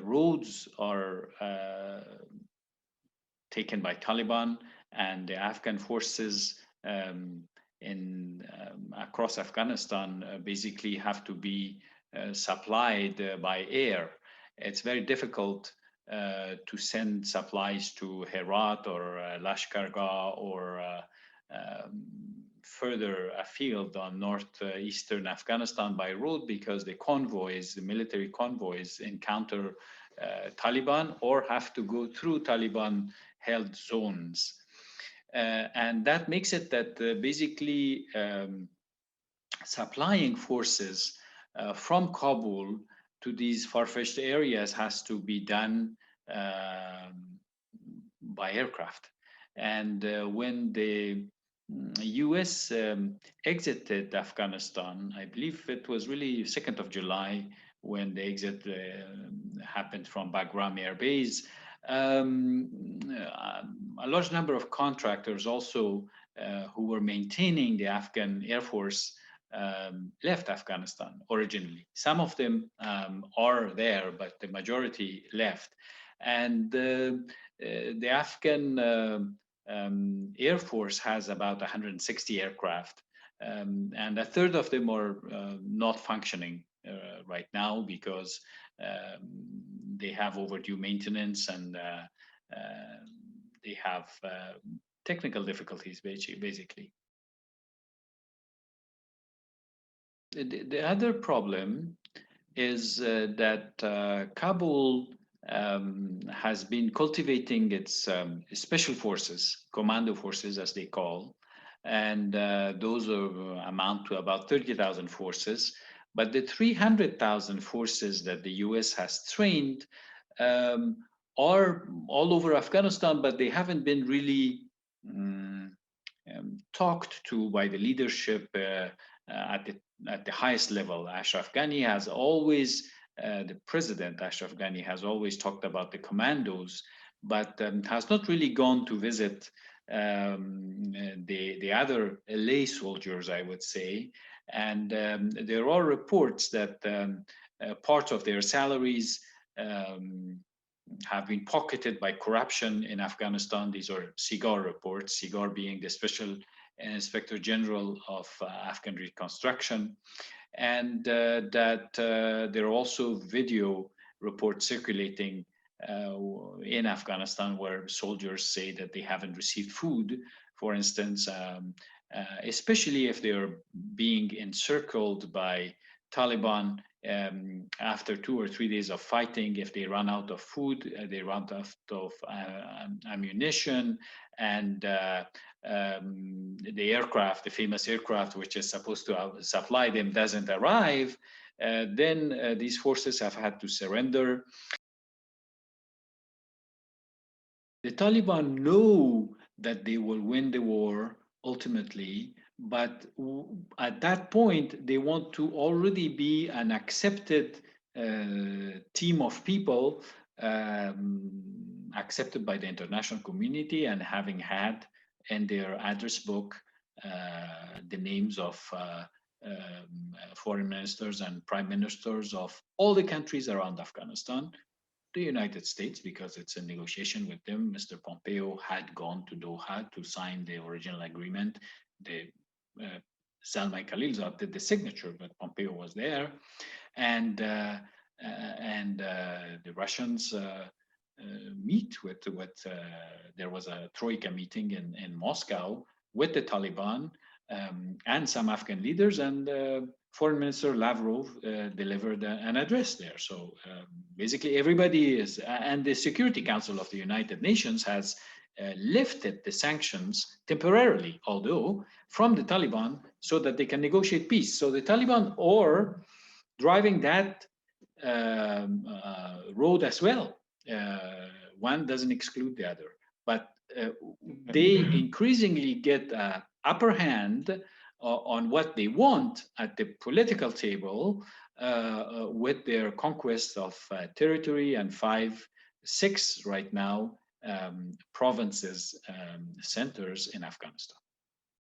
roads are taken by Taliban, and the Afghan forces across Afghanistan basically have to be supplied by air. It's very difficult to send supplies to Herat or Lashkargah or further afield on northeastern Afghanistan by road, because the convoys, the military convoys, encounter Taliban or have to go through Taliban held zones. And that makes it that basically supplying forces from Kabul to these far-fetched areas has to be done by aircraft. And when the US exited Afghanistan, I believe it was really 2nd of July when the exit happened from Bagram Air Base. A large number of contractors also who were maintaining the Afghan Air Force left Afghanistan originally. Some of them are there, but the majority left. And the Afghan Air Force has about 160 aircraft, and a third of them are not functioning right now because they have overdue maintenance and they have technical difficulties, basically. The other problem is that Kabul has been cultivating its special forces, commando forces as they call, and those amount to about 30,000 forces. But the 300,000 forces that the US has trained are all over Afghanistan, but they haven't been really talked to by the leadership at the highest level. Ashraf Ghani has always the president, Ashraf Ghani, has always talked about the commandos, but has not really gone to visit the other lay soldiers, I would say. And there are reports that part of their salaries have been pocketed by corruption in Afghanistan. These are SIGAR reports, SIGAR being the Special Inspector General of Afghan Reconstruction. And that there are also video reports circulating in Afghanistan where soldiers say that they haven't received food, for instance, especially if they're being encircled by Taliban after 2 or 3 days of fighting. If they run out of food, they run out of ammunition, and the aircraft, the famous aircraft, which is supposed to supply them, doesn't arrive, then these forces have had to surrender. The Taliban know that they will win the war ultimately, but at that point, they want to already be an accepted team of people, accepted by the international community, and having had in their address book the names of foreign ministers and prime ministers of all the countries around Afghanistan. The United States, because it's a negotiation with them. Mr. Pompeo had gone to Doha to sign the original agreement. Salman Khalilzad did the signature, but Pompeo was there, and the Russians meet with there was a Troika meeting in Moscow with the Taliban and some Afghan leaders, and Foreign Minister Lavrov delivered an address there. So basically everybody is, and the Security Council of the United Nations has lifted the sanctions temporarily, although from the Taliban, so that they can negotiate peace. So the Taliban are driving that road as well. One doesn't exclude the other, but they increasingly get an upper hand on what they want at the political table with their conquest of territory and 5, 6 right now provinces, centers in Afghanistan.